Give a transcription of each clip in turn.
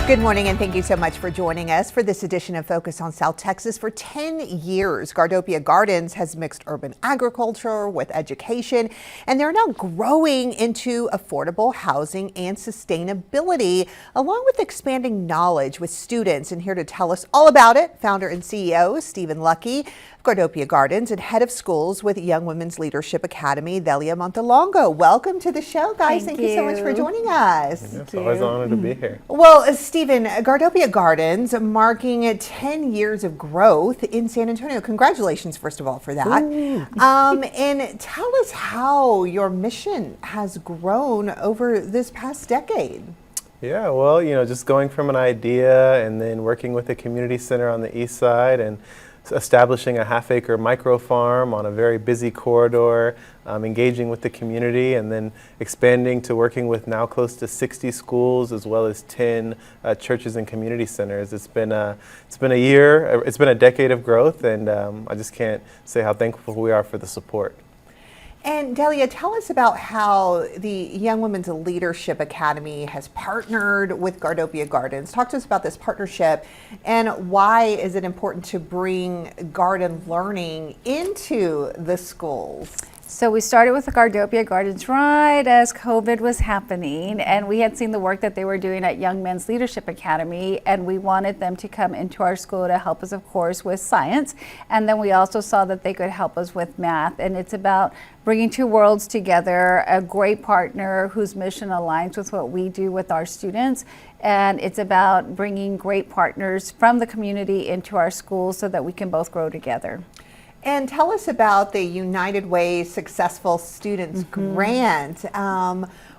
Good morning, and thank you so much for joining us for this edition of Focus on South Texas. For 10 years, Gardopia Gardens has mixed urban agriculture with education, and they're now growing into affordable housing and sustainability, along with expanding knowledge with students. And here to tell us all about it, founder and CEO Stephen Lucke of Gardopia Gardens and head of schools with Young Women's Leadership Academy, Delia Montelongo. Welcome to the show, guys. Thank you so much for joining us. It's always an honor to be here. Well, Stephen, Gardopia Gardens marking 10 years of growth in San Antonio. Congratulations, first of all, for that. And tell us how your mission has grown over this past decade. Yeah, well, just going from an idea and then working with a community center on the Eastside and establishing a half-acre micro farm on a very busy corridor, engaging with the community, and then expanding to working with now close to 60 schools as well as 10 churches and community centers. It's been a decade of growth, and I just can't say how thankful we are for the support. And Delia, tell us about how the Young Women's Leadership Academy has partnered with Gardopia Gardens. Talk to us about this partnership and why is it important to bring garden learning into the schools? So we started with the Gardopia Gardens right as COVID was happening, and we had seen the work that they were doing at Young Men's Leadership Academy, and we wanted them to come into our school to help us, of course, with science. And then we also saw that they could help us with math. And it's about bringing two worlds together, a great partner whose mission aligns with what we do with our students. And it's about bringing great partners from the community into our schools so that we can both grow together. And tell us about the United Way Successful Students Grant.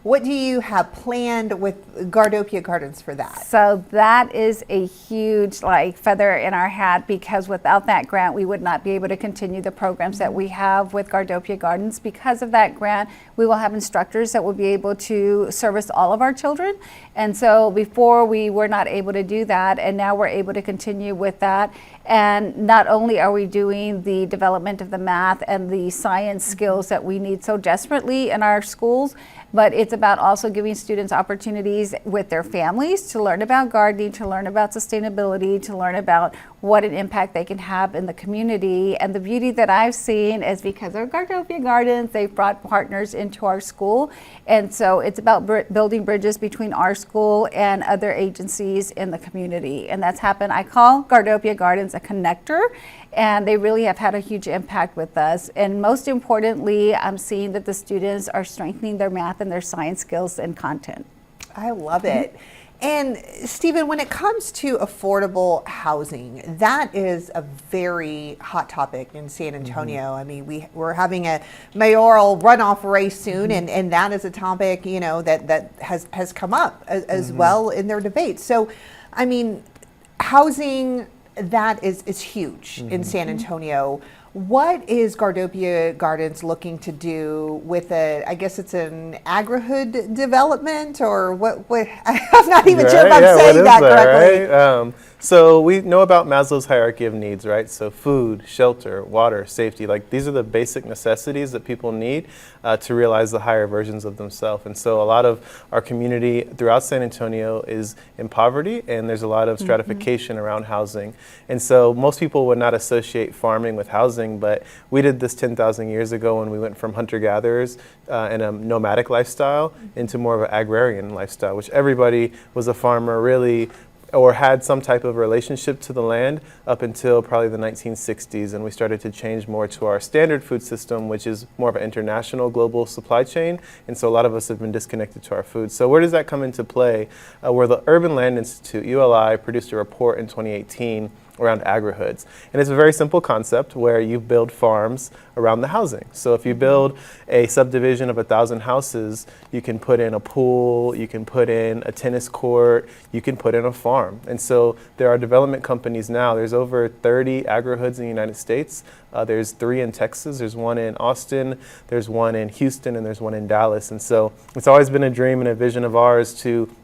What do you have planned with Gardopia Gardens for that? So that is a huge feather in our hat, because without that grant, we would not be able to continue the programs that we have with Gardopia Gardens. Because of that grant, we will have instructors that will be able to service all of our children. And so before we were not able to do that, and now we're able to continue with that. And not only are we doing the development of the math and the science skills that we need so desperately in our schools, but it's about also giving students opportunities with their families to learn about gardening, to learn about sustainability, to learn about what an impact they can have in the community. And the beauty that I've seen is because of Gardopia Gardens, they've brought partners into our school. And so it's about building bridges between our school and other agencies in the community. And that's happened. I call Gardopia Gardens a connector, and they really have had a huge impact with us. And most importantly, I'm seeing that the students are strengthening their math and their science skills and content. I love it. And Stephen, when it comes to affordable housing, that is a very hot topic in San Antonio. I mean, we're having a mayoral runoff race soon, and that is a topic, that has come up as well in their debates. So, I mean, housing, that is huge in San Antonio. What is Gardopia Gardens looking to do with I guess it's an agri-hood development, or what I'm not even sure if I'm saying that correctly. Right? So we know about Maslow's hierarchy of needs, right? So food, shelter, water, safety, these are the basic necessities that people need to realize the higher versions of themselves. And so a lot of our community throughout San Antonio is in poverty, and there's a lot of stratification around housing. And so most people would not associate farming with housing, but we did this 10,000 years ago when we went from hunter-gatherers and a nomadic lifestyle into more of an agrarian lifestyle, which everybody was a farmer really, or had some type of relationship to the land up until probably the 1960s, and we started to change more to our standard food system, which is more of an international global supply chain, and so a lot of us have been disconnected to our food. So where does that come into play? Where the Urban Land Institute, ULI, produced a report in 2018 around agri-hoods. And it's a very simple concept where you build farms around the housing. So if you build a subdivision of 1,000 houses, you can put in a pool, you can put in a tennis court, you can put in a farm. And so there are development companies now. There's over 30 agri-hoods in the United States. There's 3 in Texas, there's 1 in Austin, there's 1 in Houston, and there's 1 in Dallas. And so it's always been a dream and a vision of ours to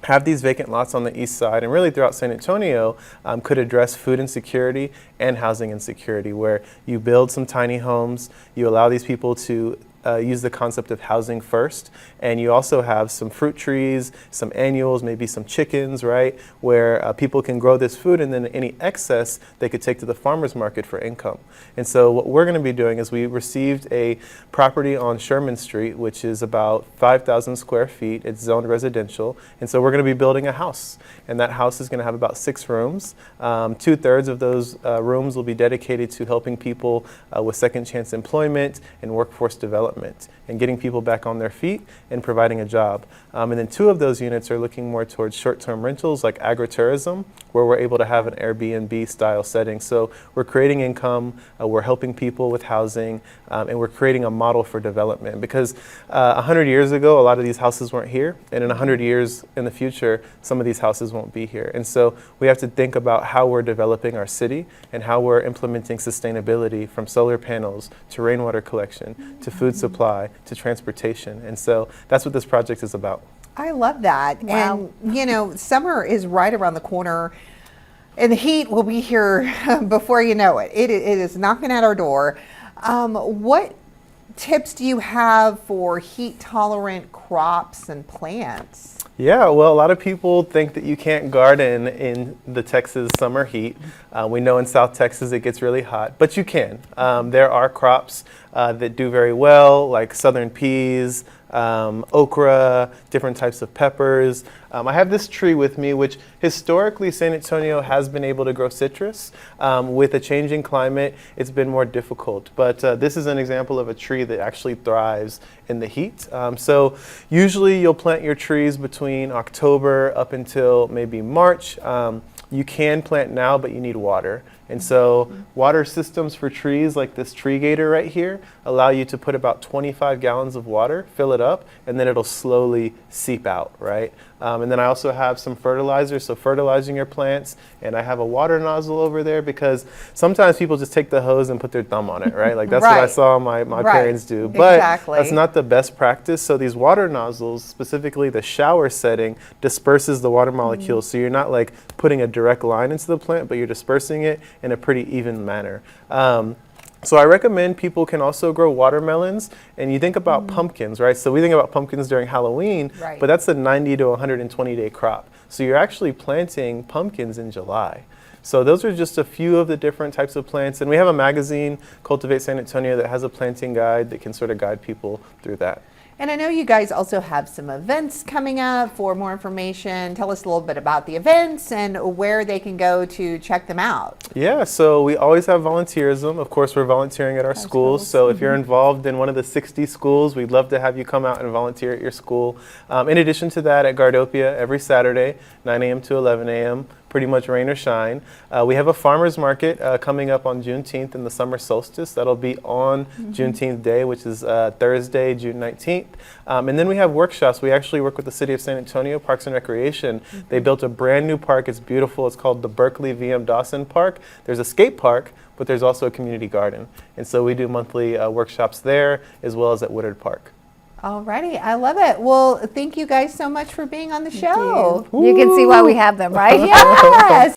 have these vacant lots on the east side and really throughout San Antonio could address food insecurity and housing insecurity, where you build some tiny homes, you allow these people to use the concept of housing first, and you also have some fruit trees, some annuals, maybe some chickens, right, where people can grow this food, and then any excess they could take to the farmer's market for income. And so what we're going to be doing is we received a property on Sherman Street, which is about 5,000 square feet. It's zoned residential, and so we're going to be building a house, and that house is going to have about 6 rooms. 2/3 of those rooms will be dedicated to helping people with second chance employment and workforce development and getting people back on their feet and providing a job. And then 2 of those units are looking more towards short-term rentals like agritourism, where we're able to have an Airbnb style setting. So we're creating income, we're helping people with housing, and we're creating a model for development. Because 100 years ago, a lot of these houses weren't here, and in 100 years in the future, some of these houses won't be here. And so we have to think about how we're developing our city and how we're implementing sustainability, from solar panels to rainwater collection to food supply to transportation. And so that's what this project is about. I love that. Wow. And, you know, summer is right around the corner, and the heat will be here before you know it. It is knocking at our door. What tips do you have for heat tolerant crops and plants? Yeah, well, a lot of people think that you can't garden in the Texas summer heat. We know in South Texas it gets really hot, but you can. There are crops that do very well, like southern peas, okra, different types of peppers. I have this tree with me, which historically San Antonio has been able to grow citrus. With a changing climate, it's been more difficult. But this is an example of a tree that actually thrives in the heat. So usually you'll plant your trees between October up until maybe March. You can plant now, but you need water. And so water systems for trees like this tree gator right here allow you to put about 25 gallons of water, fill it up, and then it'll slowly seep out, right? And then I also have some fertilizer, so fertilizing your plants, and I have a water nozzle over there because sometimes people just take the hose and put their thumb on it, right? Like that's what I saw my parents do. But that's not the best practice. So these water nozzles, specifically the shower setting, disperses the water molecules. So you're not like putting a direct line into the plant, but you're dispersing it in a pretty even manner. So I recommend people can also grow watermelons, and you think about pumpkins, right? So we think about pumpkins during Halloween, but that's a 90 to 120 day crop. So you're actually planting pumpkins in July. So those are just a few of the different types of plants. And we have a magazine, Cultivate San Antonio, that has a planting guide that can sort of guide people through that. And I know you guys also have some events coming up. For more information, tell us a little bit about the events and where they can go to check them out. Yeah, so we always have volunteerism. Of course, we're volunteering at our schools. So if you're involved in one of the 60 schools, we'd love to have you come out and volunteer at your school. In addition to that, at Gardopia, every Saturday, 9 a.m. to 11 a.m., pretty much rain or shine. We have a farmer's market coming up on Juneteenth in the summer solstice. That'll be on Juneteenth Day, which is Thursday, June 19th. And then we have workshops. We actually work with the City of San Antonio Parks and Recreation. They built a brand new park. It's beautiful. It's called the Berkeley VM Dawson Park. There's a skate park, but there's also a community garden. And so we do monthly workshops there as well as at Woodard Park. Alrighty, I love it. Well, thank you guys so much for being on the show. You can see why we have them, right? Yes.